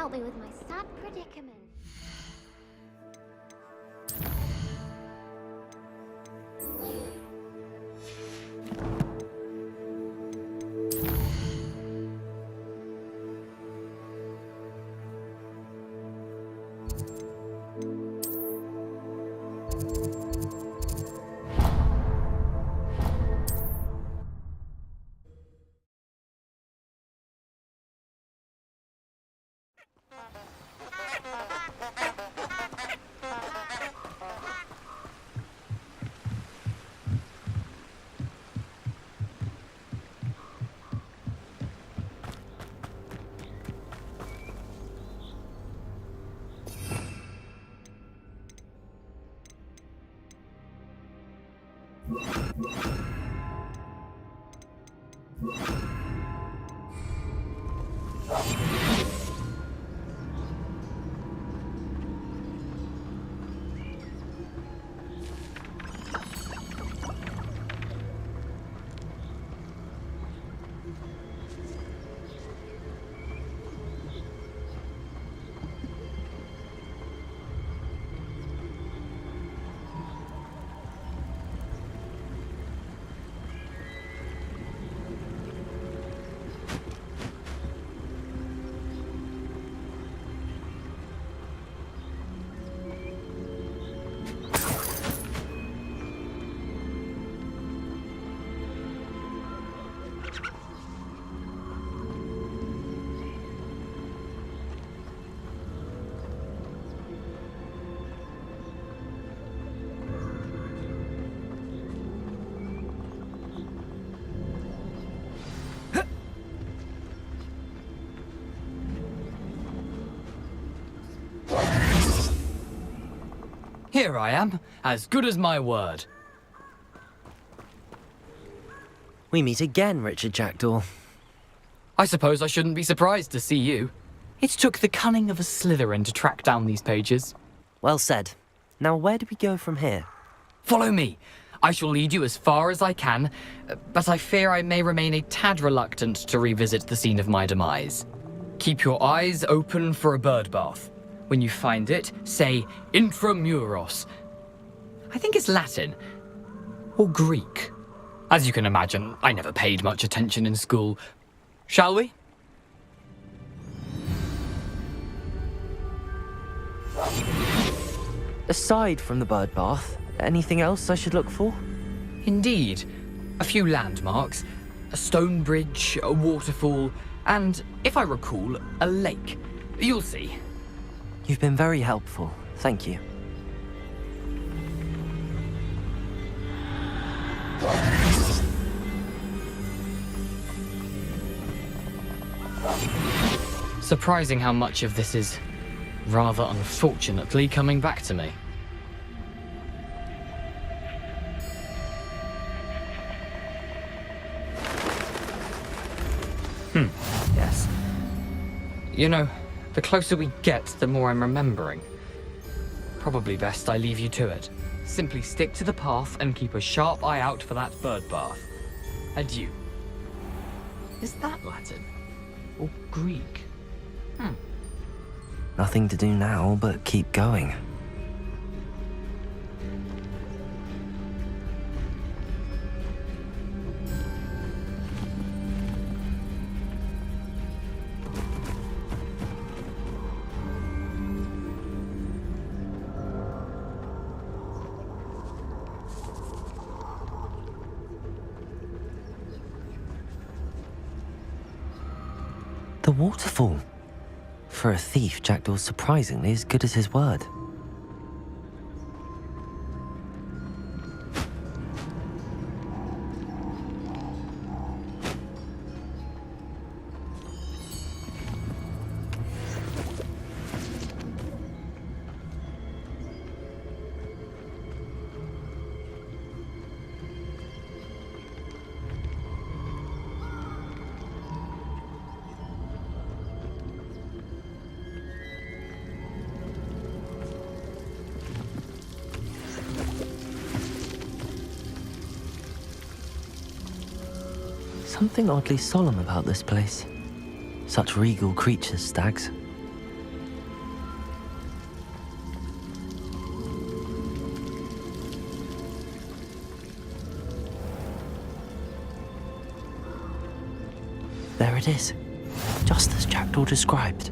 help me with my sad predicament. Here I am, as good as my word. We meet again, Richard Jackdaw. I suppose I shouldn't be surprised to see you. It took the cunning of a Slytherin to track down these pages. Well said. Now where do we go from here? Follow me. I shall lead you as far as I can, but I fear I may remain a tad reluctant to revisit the scene of my demise. Keep your eyes open for a bird bath. When you find it, say intramuros. I think it's Latin. Or Greek. As you can imagine, I never paid much attention in school. Shall we? Aside from the bird bath, anything else I should look for? Indeed. A few landmarks. A stone bridge, a waterfall, and, if I recall, a lake. You'll see. You've been very helpful. Thank you. Surprising how much of this is, rather unfortunately, coming back to me. Yes. You know, the closer we get, the more I'm remembering. Probably best I leave you to it. Simply stick to the path and keep a sharp eye out for that bird bath. Adieu. Is that Latin? Or Greek? Nothing to do now but keep going. The waterfall. For a thief, Jackdaw's surprisingly as good as his word. Something oddly solemn about this place. Such regal creatures, stags. There it is. Just as Jackdaw described.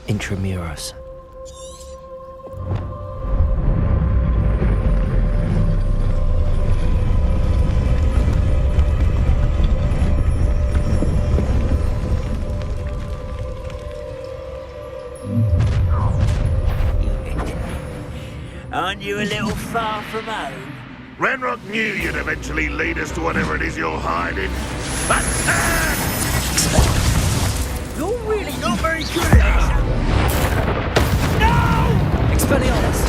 Intramuros. Aren't you a little far from home? Ranrock knew you'd eventually lead us to whatever it is you're hiding. Attack! You're really not very good at it. No! Expelliarmus!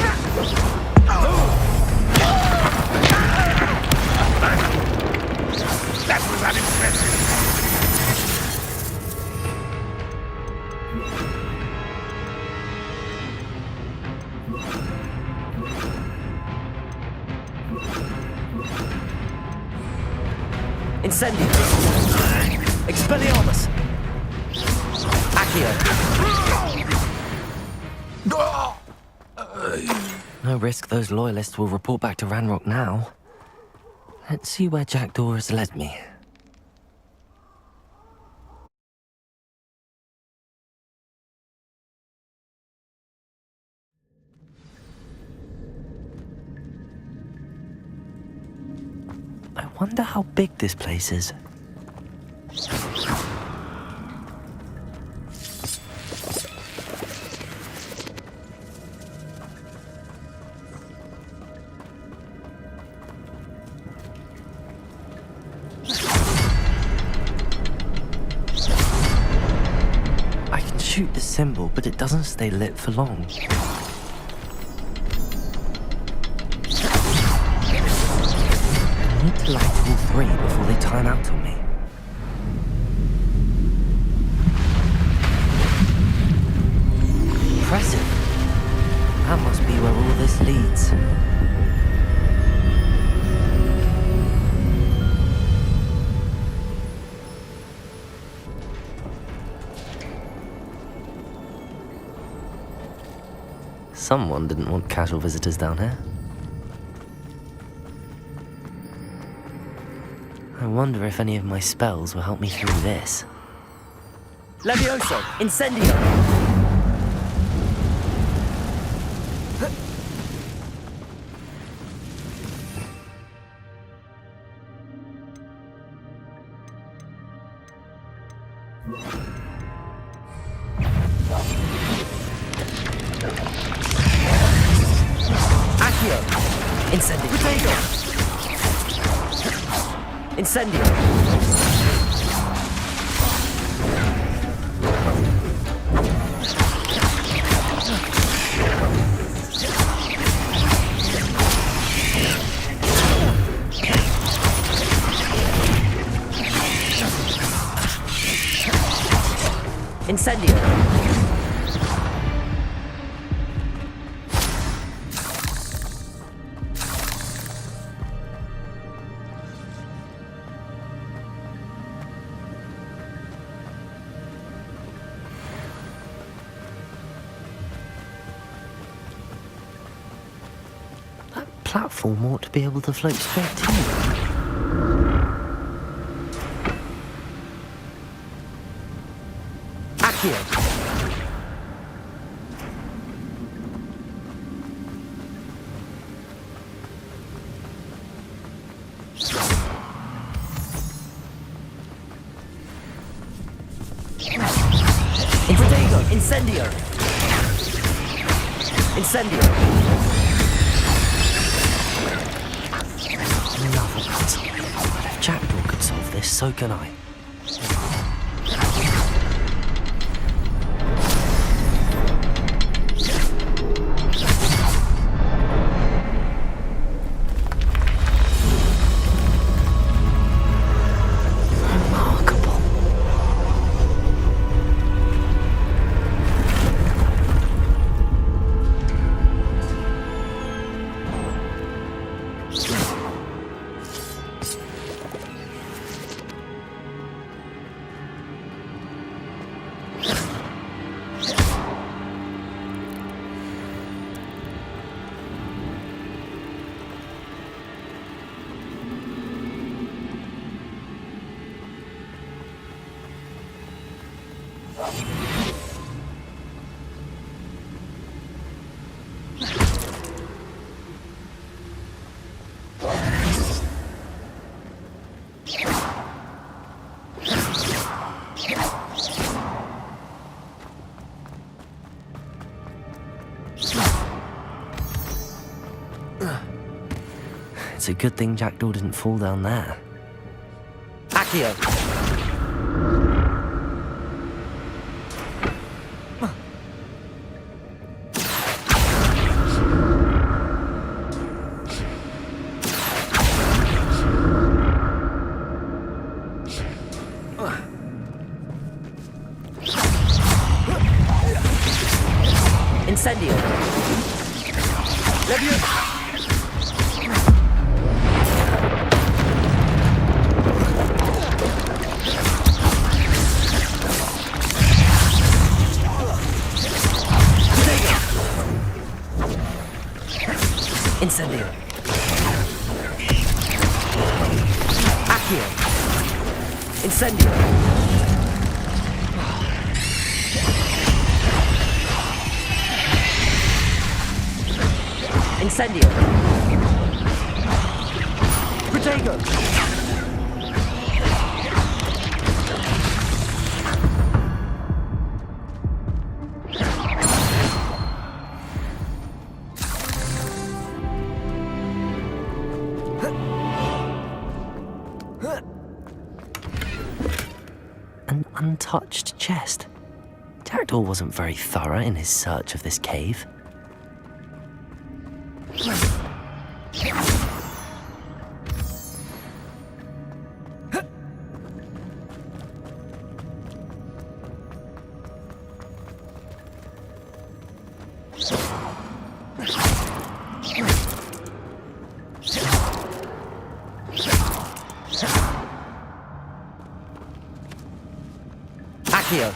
That was unexpected. Incendio! Expelliarmus! Accio! No risk those loyalists will report back to Ranrock now. Let's see where Jackdaw has led me. I wonder how big this place is. I can shoot the symbol, but it doesn't stay lit for long. I need to light all three before they time out on me. Impressive. That must be where all this leads. Someone didn't want casual visitors down here. I wonder if any of my spells will help me through this. Levioso! Incendio! Accio! Incendio! Potato! Incendio! Incendio! That platform ought to be able to float straight to you. Accio! Incendio! Incendio! Another puzzle. But if Jackdaw could solve this, so can I. It's a good thing Jackdaw didn't fall down there. Accio! Incendio! Levio! Incendio. Accio. Incendio. Incendio. Protego. An untouched chest. Jackdaw wasn't very thorough in his search of this cave. Accio.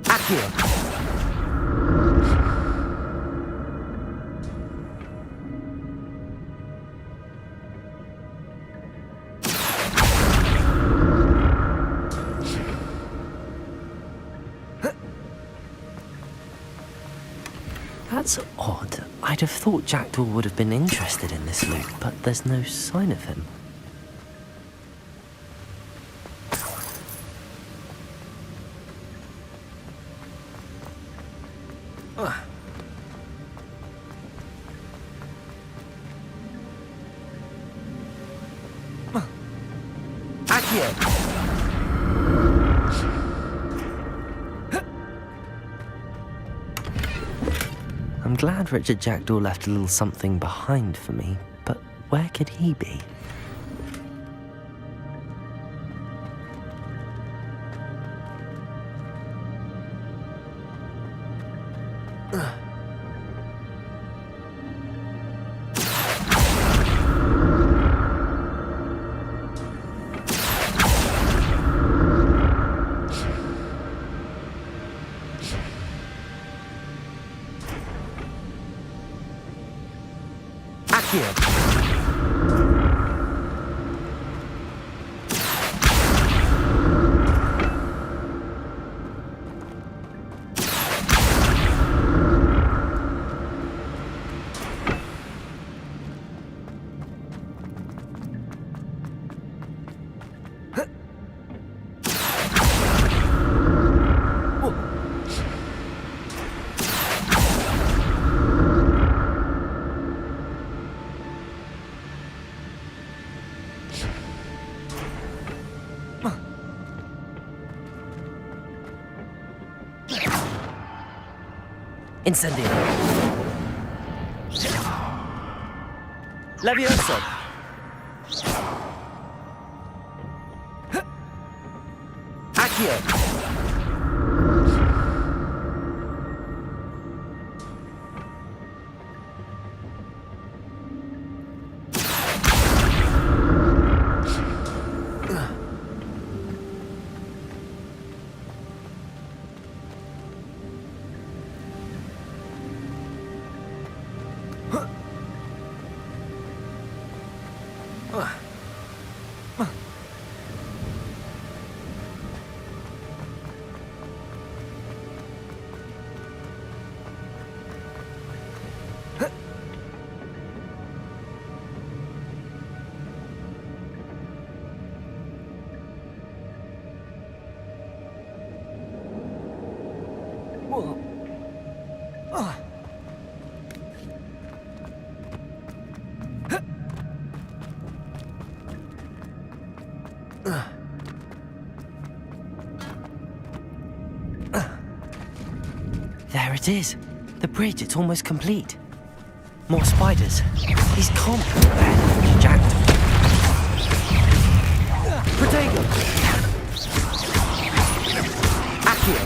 Accio. That's odd. I'd have thought Jackdaw would have been interested in this loot, but there's no sign of him. Accio! I'm glad Richard Jackdaw left a little something behind for me, but where could he be? Accio! Incendio. Levioso. Accio. There it is. The bridge, it's almost complete. More spiders. These can't be bad. Jacked. Protego. Accio.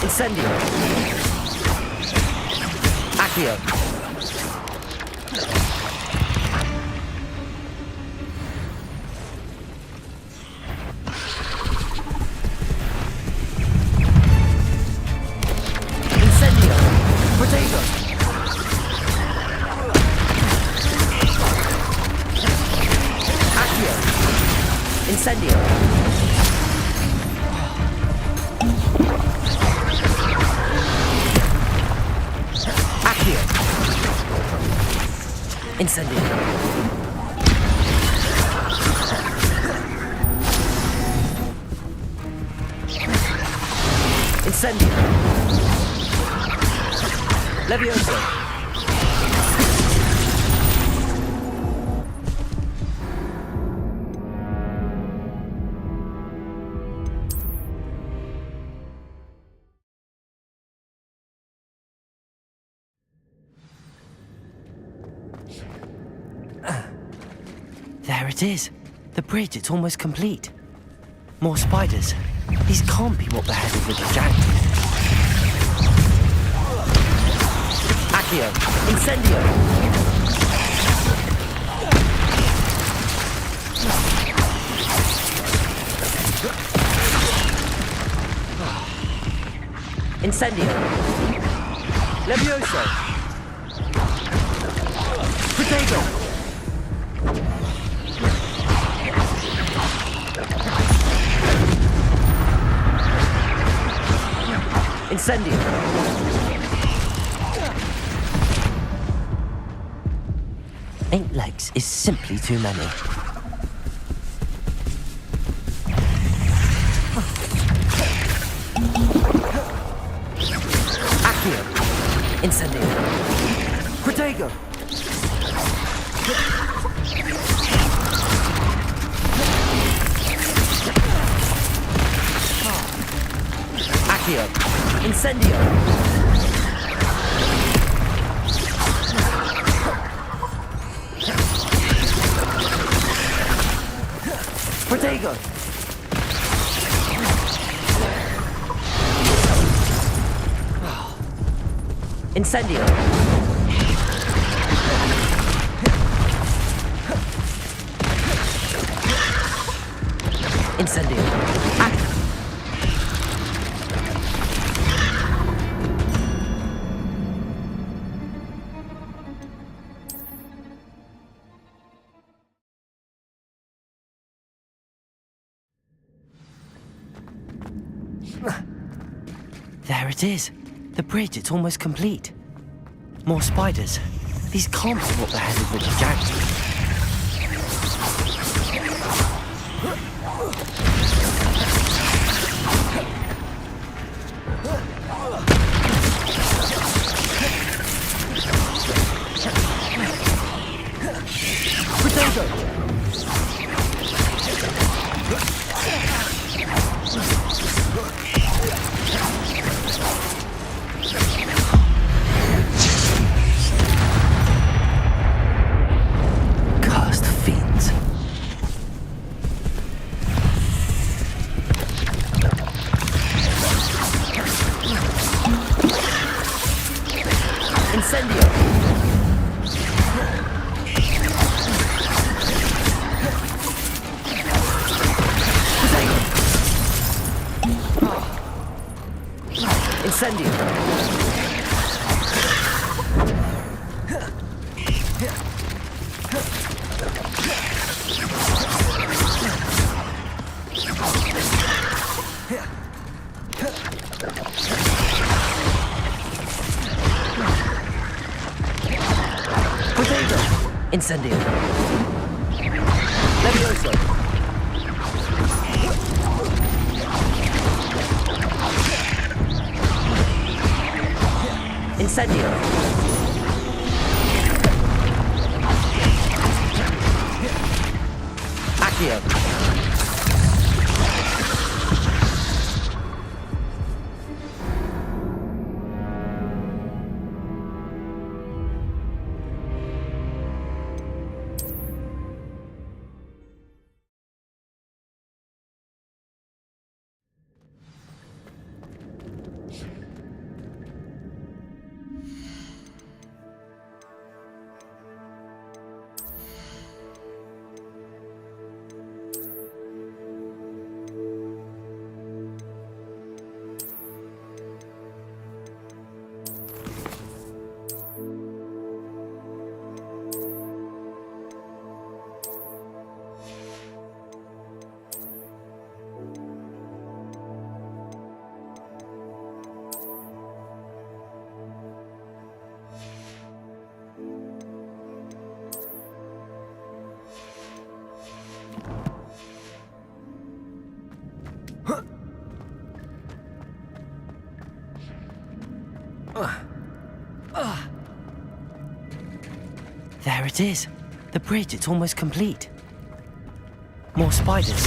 Incendio. Accio. Incendio. Protego. Accio. Incendio. Incendio. Incendio. Levioso. There it is. The bridge, it's almost complete. More spiders. These can't be what beheaded little Jack. Accio. Incendio. Incendio. Levioso. Protego. Incendio. Eight legs is simply too many. Accio. Incendio. Protego. Accio. Incendio. Protego. Incendio. Incendio. There it is. The bridge, it's almost complete. More spiders. These can't be what beheaded little Jack. Incendio! Potato! Incendio! Levioso! Incendio! Accio! There it is. The bridge, it's almost complete. More spiders.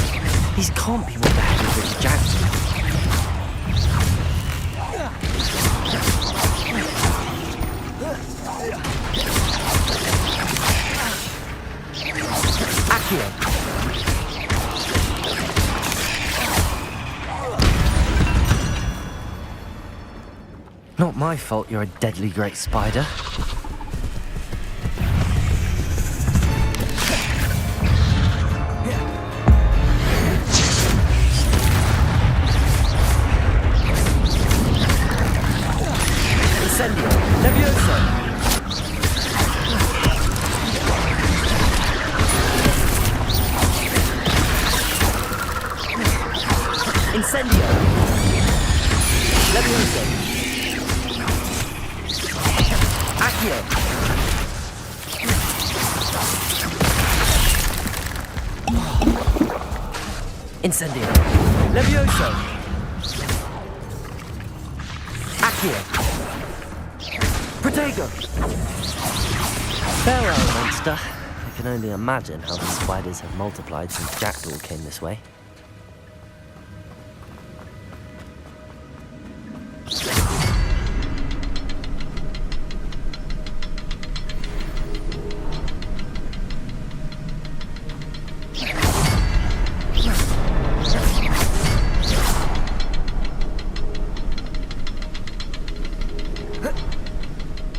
These can't be what the hell is Richard Jackson. Accio! Not my fault you're a deadly great spider. Incendio! Levioso! Incendio! Levioso! Accio! Incendio! Levioso! Accio! Protego! Farewell, monster. I can only imagine how the spiders have multiplied since Jackdaw came this way.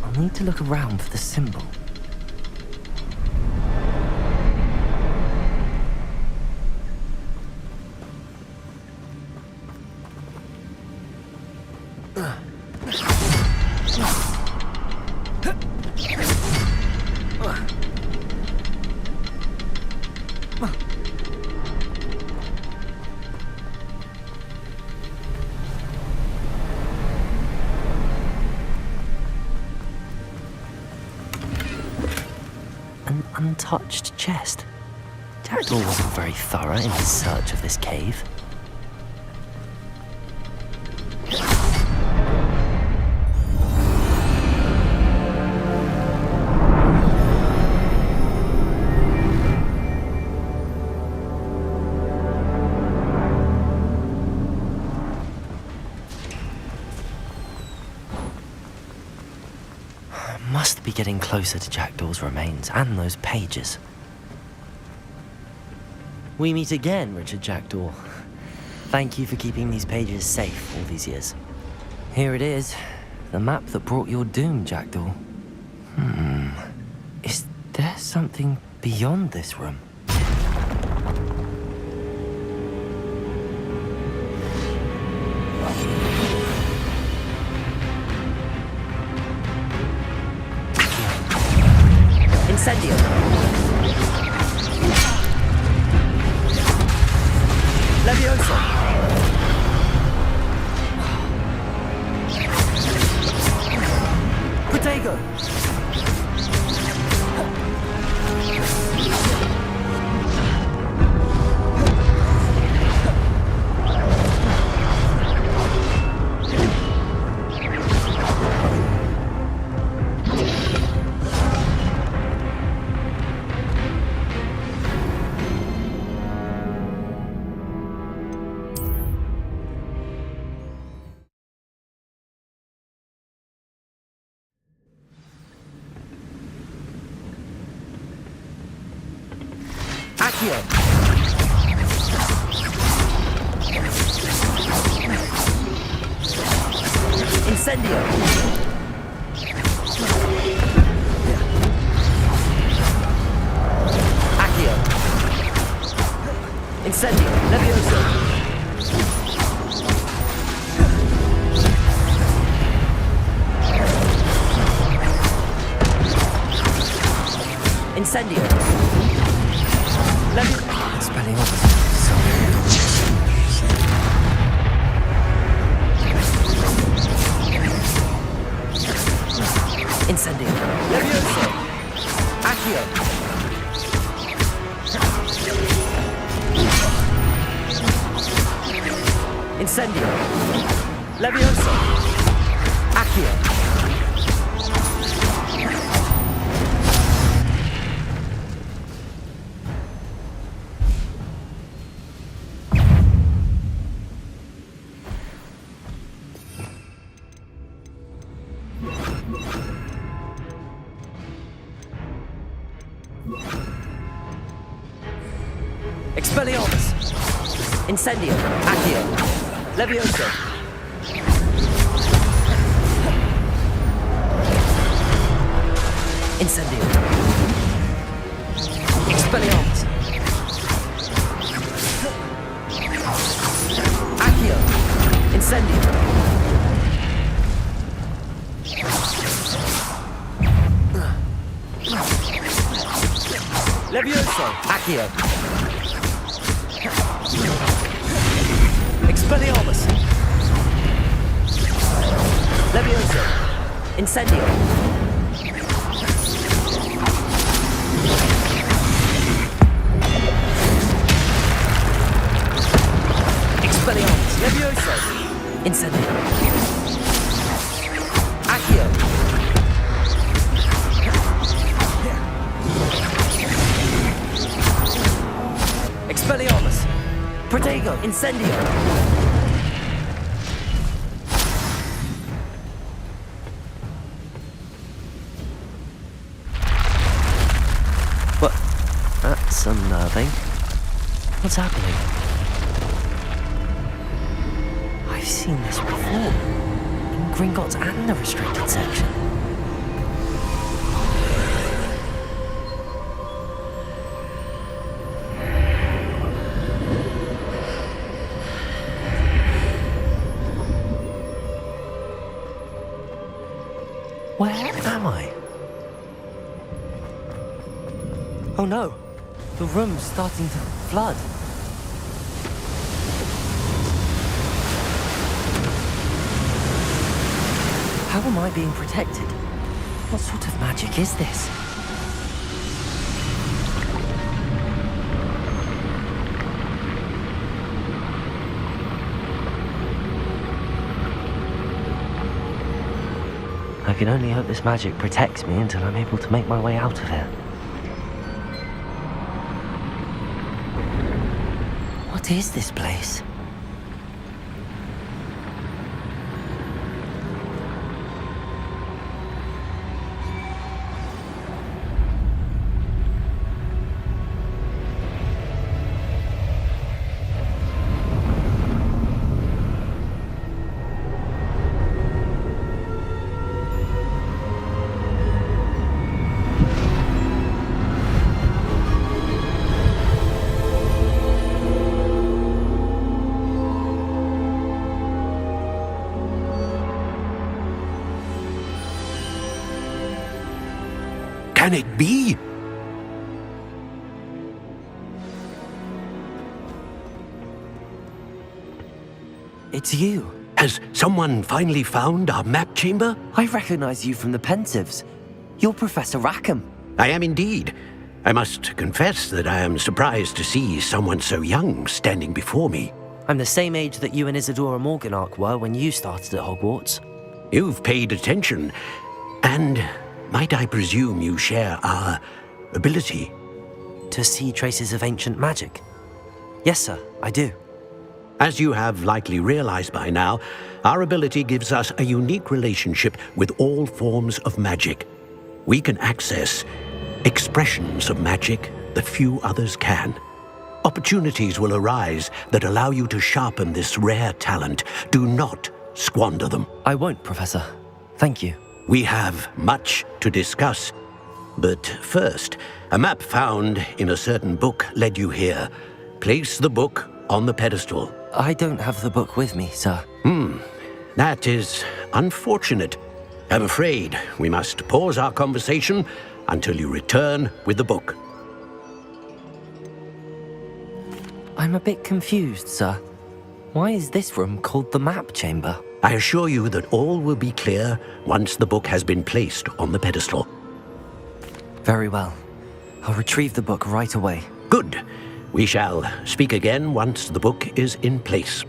I need to look around for the symbol. An untouched chest. Jackdaw wasn't very thorough in his search of this cave. Must be getting closer to Jackdaw's remains and those pages. We meet again, Richard Jackdaw. Thank you for keeping these pages safe all these years. Here it is, the map that brought your doom, Jackdaw. Is there something beyond this room? Levioso! Protego! Accio! Incendio! Accio! Incendio! Levioso! Incendio! Spelling Incendio! Levioso! Accio! Incendio! Levioso! Accio! Expelliarmus! Incendio! Accio! Levioso! Incendio! Expelliarmus! Accio! Incendio! Levioso! Accio! Expelliarmus! Levioso! Incendio! Expelliarmus! Levioso! Incendio! Accio! Expelliarmus! Protego! Incendio! What? That's unnerving. What's happening? I've seen this before. In Gringotts and the restricted section. Where am I? Oh no! The room's starting to flood. How am I being protected? What sort of magic is this? I can only hope this magic protects me until I'm able to make my way out of here. What is this place? Can it be? It's you. Has someone finally found our map chamber? I recognize you from the Pensieves. You're Professor Rackham. I am indeed. I must confess that I am surprised to see someone so young standing before me. I'm the same age that you and Isadora Morganach were when you started at Hogwarts. You've paid attention, and might I presume you share our ability? To see traces of ancient magic? Yes, sir, I do. As you have likely realized by now, our ability gives us a unique relationship with all forms of magic. We can access expressions of magic that few others can. Opportunities will arise that allow you to sharpen this rare talent. Do not squander them. I won't, Professor. Thank you. We have much to discuss. But first, a map found in a certain book led you here. Place the book on the pedestal. I don't have the book with me, sir. That is unfortunate. I'm afraid we must pause our conversation until you return with the book. I'm a bit confused, sir. Why is this room called the map chamber? I assure you that all will be clear once the book has been placed on the pedestal. Very well. I'll retrieve the book right away. Good. We shall speak again once the book is in place.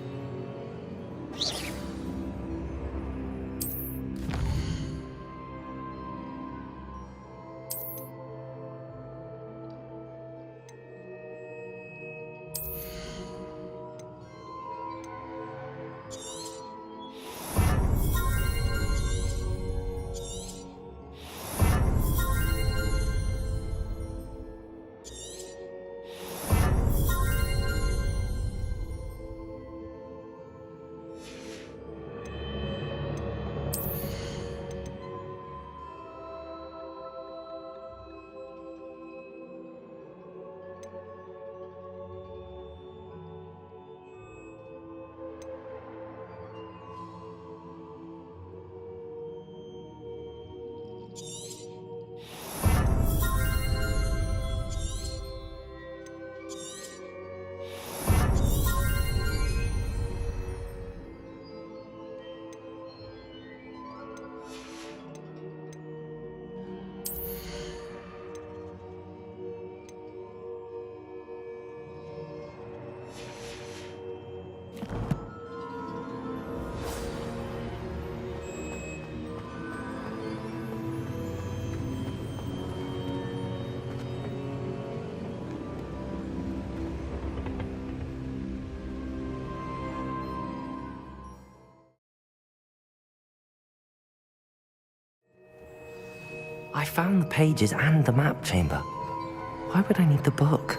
I found the pages and the map chamber. Why would I need the book?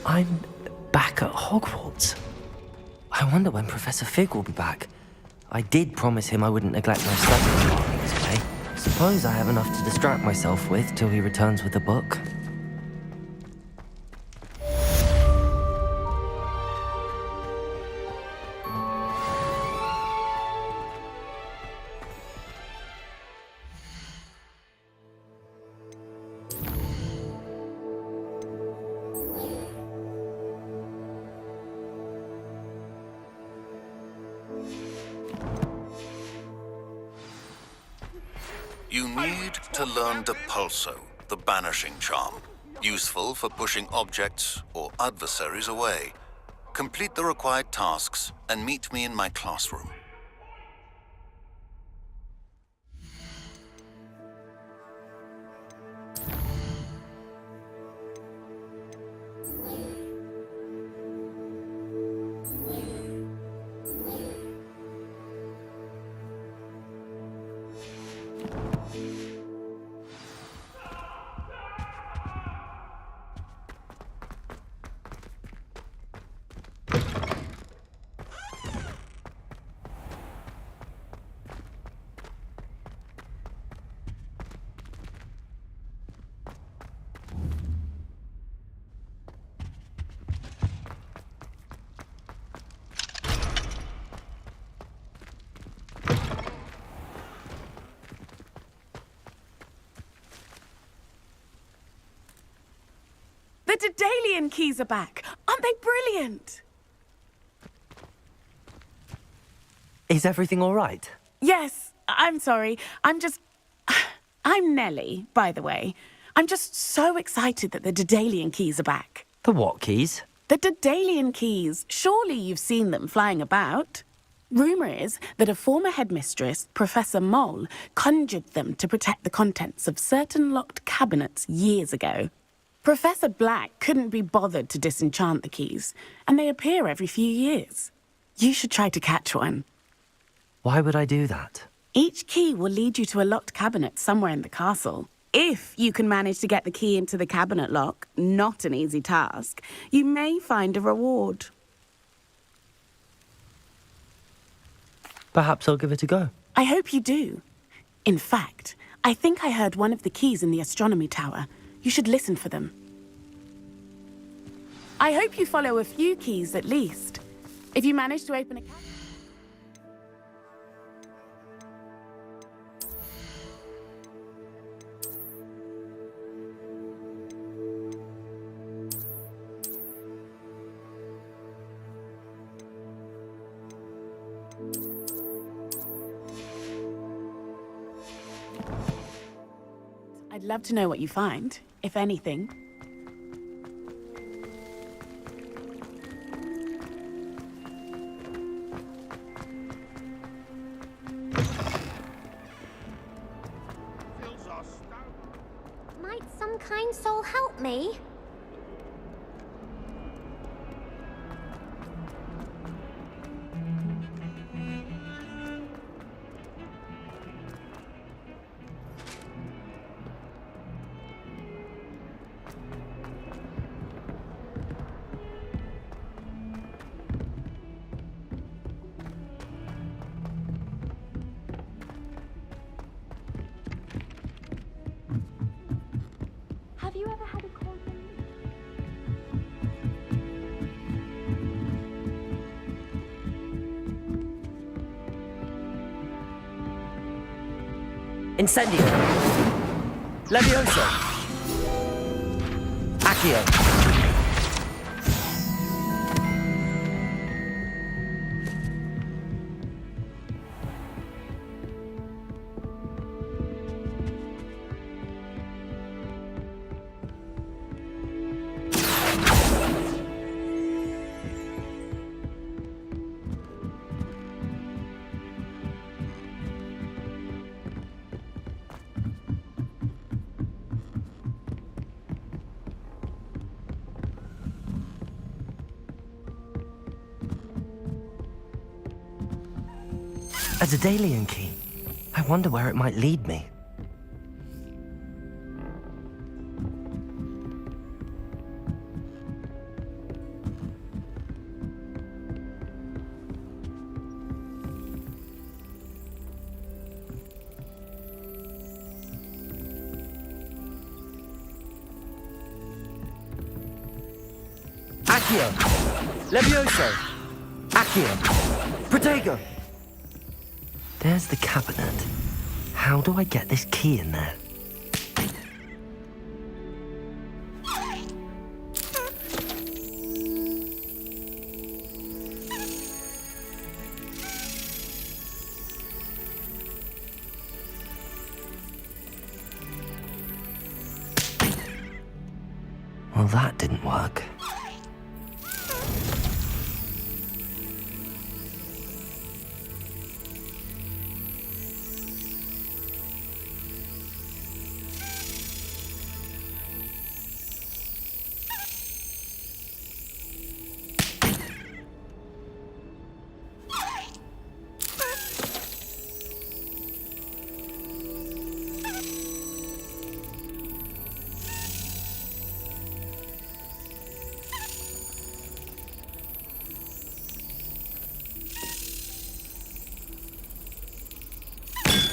I'm back at Hogwarts. I wonder when Professor Fig will be back. I did promise him I wouldn't neglect my studies today. Suppose I have enough to distract myself with till he returns with the book. You need to learn Depulso, the banishing charm. Useful for pushing objects or adversaries away. Complete the required tasks and meet me in my classroom. Daedalian keys are back. Aren't they brilliant? Is everything all right? Yes, I'm sorry. I'm Nellie, by the way. I'm just so excited that the Daedalian keys are back. The what keys? The Daedalian keys. Surely you've seen them flying about. Rumour is that a former headmistress, Professor Moll, conjured them to protect the contents of certain locked cabinets years ago. Professor Black couldn't be bothered to disenchant the keys, and they appear every few years. You should try to catch one. Why would I do that? Each key will lead you to a locked cabinet somewhere in the castle. If you can manage to get the key into the cabinet lock, not an easy task, you may find a reward. Perhaps I'll give it a go. I hope you do. In fact, I think I heard one of the keys in the astronomy tower. You should listen for them. I hope you follow a few keys at least. If you manage to open a cabinet... I'd love to know what you find, if anything. Might some kind soul help me? Have you ever had a call from me? Incendio. Levioso. Accio. A Daedalian key. I wonder where it might lead me. Accio! Levioso! Accio! Protego! There's the cabinet. How do I get this key in there? Well, that didn't work.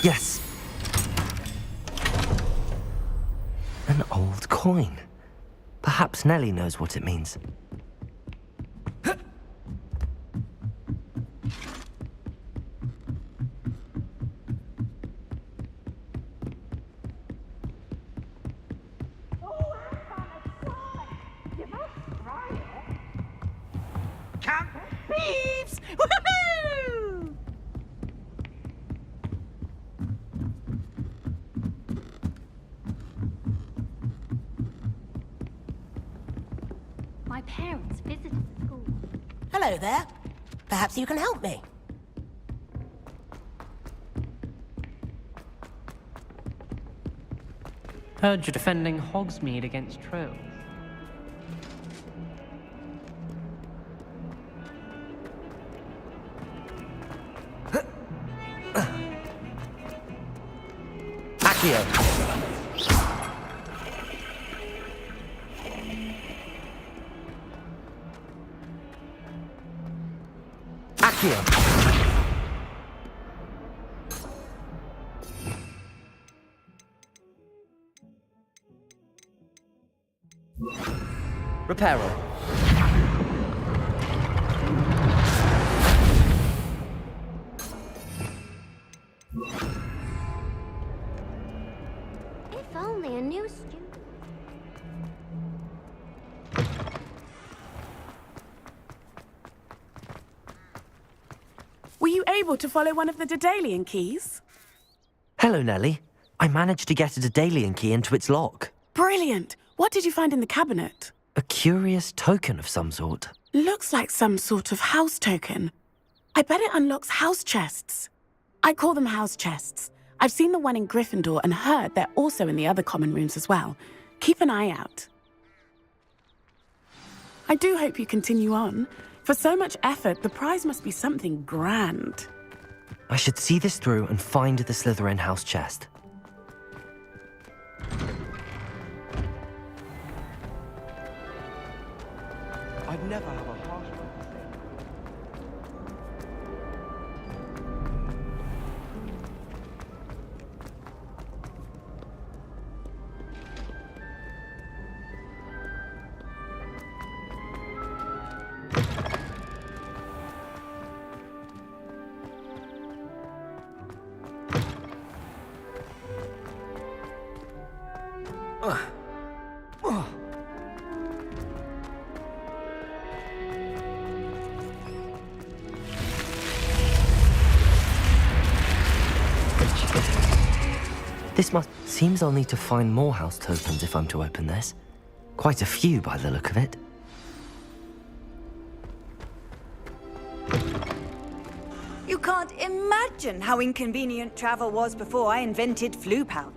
Yes. An old coin. Perhaps Nellie knows what it means. You Thieves! Woohoo! My parents visited the school. Hello there. Perhaps you can help me. Heard you're defending Hogsmeade against trolls. Accio! Accio! Reparo. If only a new student. Were you able to follow one of the Daedalian keys? Hello, Nellie. I managed to get a Daedalian key into its lock. Brilliant! What did you find in the cabinet? A curious token of some sort. Looks like some sort of house token. I bet it unlocks house chests. I call them house chests. I've seen the one in Gryffindor and heard they're also in the other common rooms as well. Keep an eye out. I do hope you continue on. For so much effort, the prize must be something grand. I should see this through and find the Slytherin house chest. I'd never have a harsh one to say. This must... Seems I'll need to find more house tokens if I'm to open this. Quite a few by the look of it. You can't imagine how inconvenient travel was before I invented flu powder.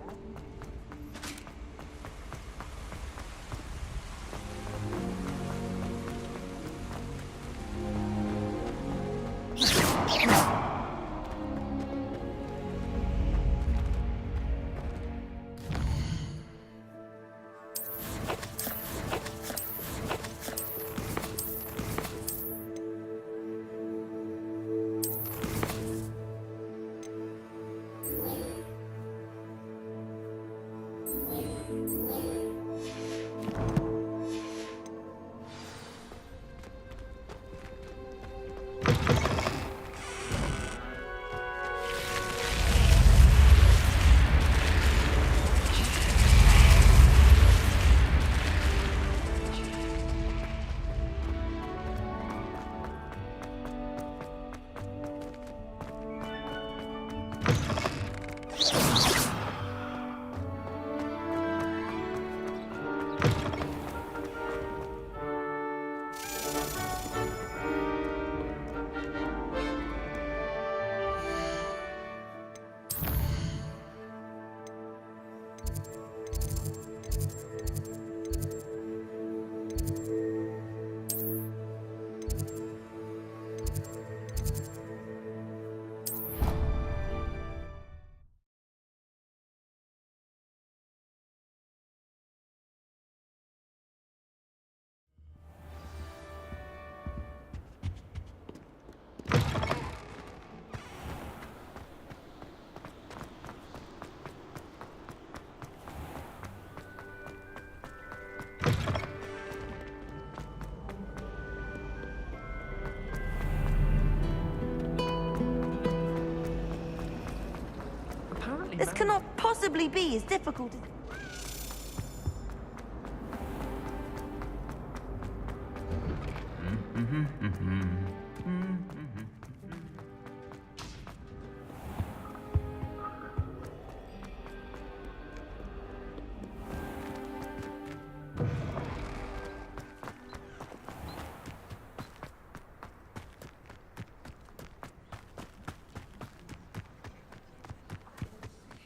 This cannot possibly be as difficult as...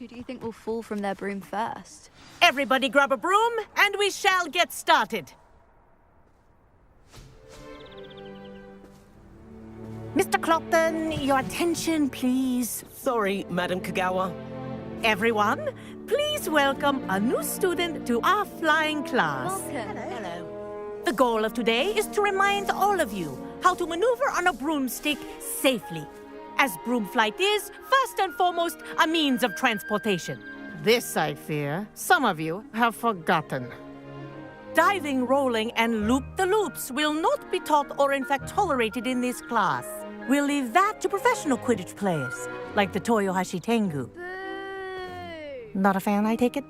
Who do you think will fall from their broom first? Everybody grab a broom, and we shall get started. Mr. Clopton, your attention, please. Sorry, Madam Kagawa. Everyone, please welcome a new student to our flying class. Welcome. Hello. The goal of today is to remind all of you how to maneuver on a broomstick safely, as broom flight is, first and foremost, a means of transportation. This, I fear, some of you have forgotten. Diving, rolling, and loop-the-loops will not be taught or in fact tolerated in this class. We'll leave that to professional Quidditch players, like the Toyohashi Tengu. Not a fan, I take it?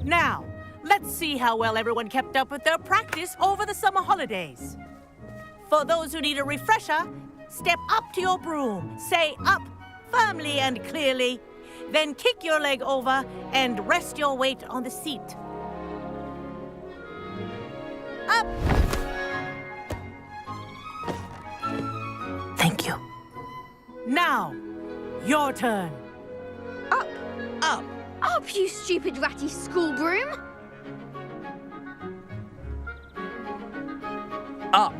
Now, let's see how well everyone kept up with their practice over the summer holidays. For those who need a refresher, step up to your broom, say up firmly and clearly, then kick your leg over and rest your weight on the seat. Up! Thank you. Now, your turn. Up! Up. Up, you stupid ratty school broom! Up.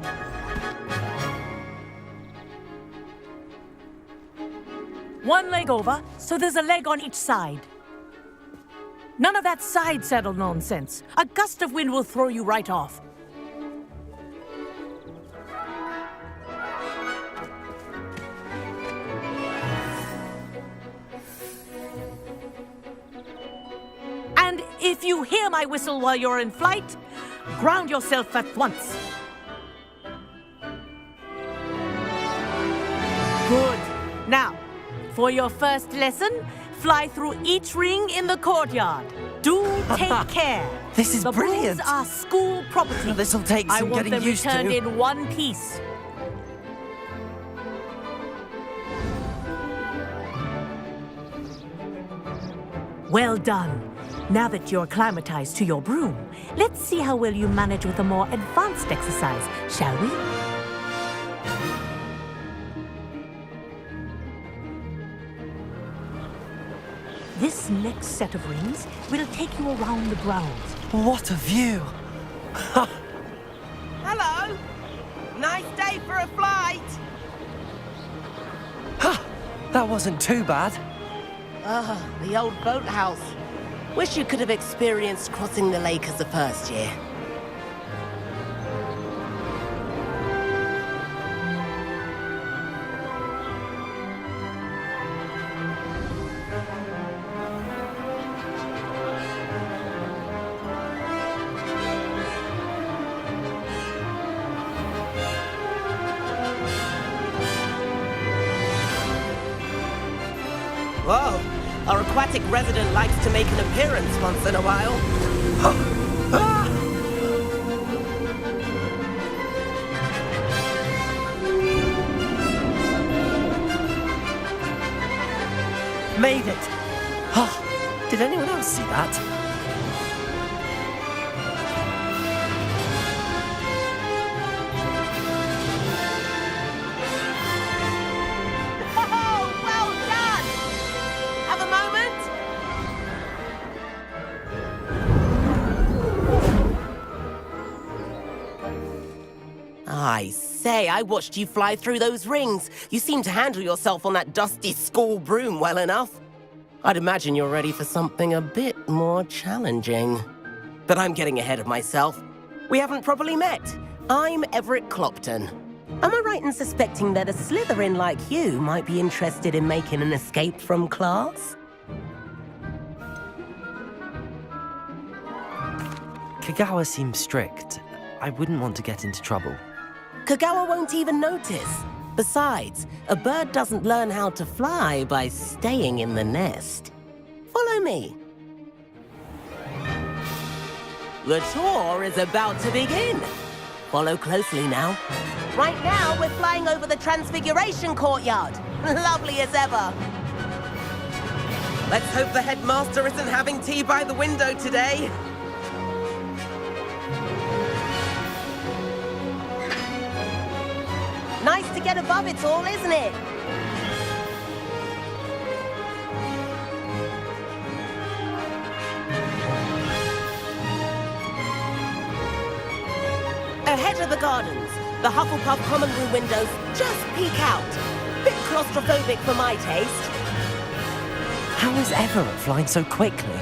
One leg over, so there's a leg on each side. None of that side saddle nonsense. A gust of wind will throw you right off. And if you hear my whistle while you're in flight, ground yourself at once. Good. Now, for your first lesson, fly through each ring in the courtyard. Do take care. This is the brilliant. brooms are school property. This'll take I some want getting them used returned to. in one piece. Well done. Now that you're acclimatized to your broom, let's see how well you manage with a more advanced exercise, shall we? This next set of rings will take you around the grounds. What a view! Hello. Nice day for a flight. That wasn't too bad. The old boathouse. Wish you could have experienced crossing the lake as a first year. Whoa, our aquatic resident likes to make an appearance once in a while. Made it! Did anyone else see that? Oh, well done! Have a moment? I say, I watched you fly through those rings. You seem to handle yourself on that dusty school broom well enough. I'd imagine you're ready for something a bit more challenging. But I'm getting ahead of myself. We haven't properly met. I'm Everett Clopton. Am I right in suspecting that a Slytherin like you might be interested in making an escape from class? Kagawa seems strict. I wouldn't want to get into trouble. Kagawa won't even notice. Besides, a bird doesn't learn how to fly by staying in the nest. Follow me. The tour is about to begin. Follow closely now. Right now, we're flying over the Transfiguration Courtyard. Lovely as ever. Let's hope the headmaster isn't having tea by the window today. Nice to get above it all, isn't it? Ahead of the gardens, the Hufflepuff common room windows just peek out. Bit claustrophobic for my taste. How is Everett flying so quickly?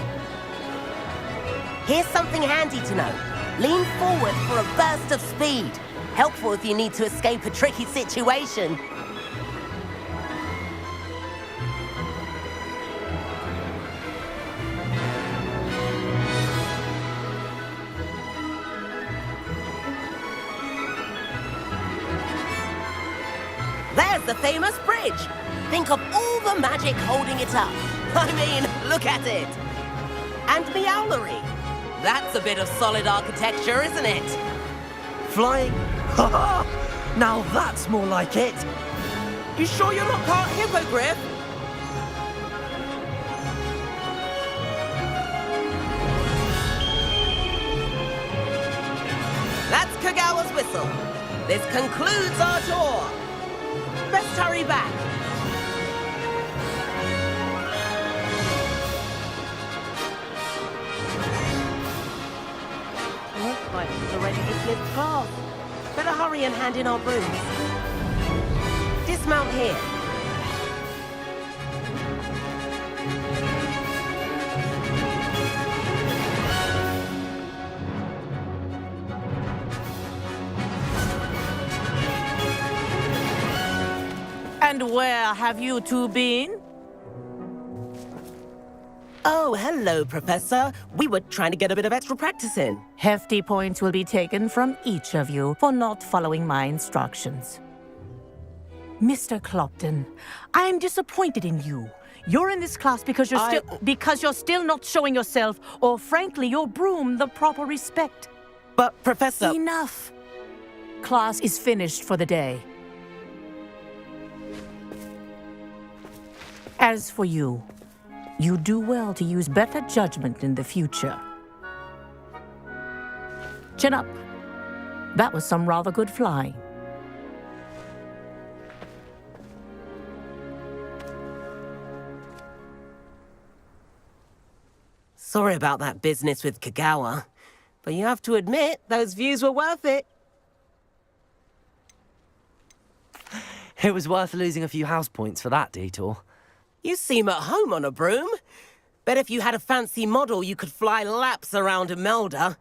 Here's something handy to know. Lean forward for a burst of speed. Helpful if you need to escape a tricky situation. There's the famous bridge. Think of all the magic holding it up. I mean, look at it. And Meowlery. That's a bit of solid architecture, isn't it? Flying? Ha! Now that's more like it. You sure you're not part hippogriff? That's Kagawa's whistle. This concludes our tour. Best hurry back. Looks like he's already dismissed class. Better hurry and hand in our brooms. Dismount here. And where have you two been? Oh, hello, Professor. We were trying to get a bit of extra practice in. Hefty points will be taken from each of you for not following my instructions. Mr. Clopton, I am disappointed in you. You're in this class because you're still not showing yourself, or frankly, your broom the proper respect. But, Professor... Enough. Class is finished for the day. As for you, you do well to use better judgment in the future. Chin up. That was some rather good flying. Sorry about that business with Kagawa, but you have to admit, those views were worth it. It was worth losing a few house points for that detour. You seem at home on a broom. Bet if you had a fancy model, you could fly laps around Imelda.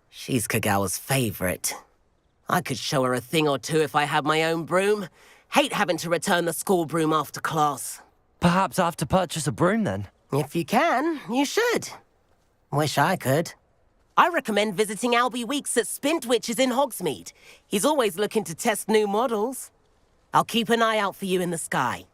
She's Kagawa's favorite. I could show her a thing or two if I had my own broom. Hate having to return the school broom after class. Perhaps I have to purchase a broom then? If you can, you should. Wish I could. I recommend visiting Albie Weeks at Spintwitches in Hogsmeade. He's always looking to test new models. I'll keep an eye out for you in the sky.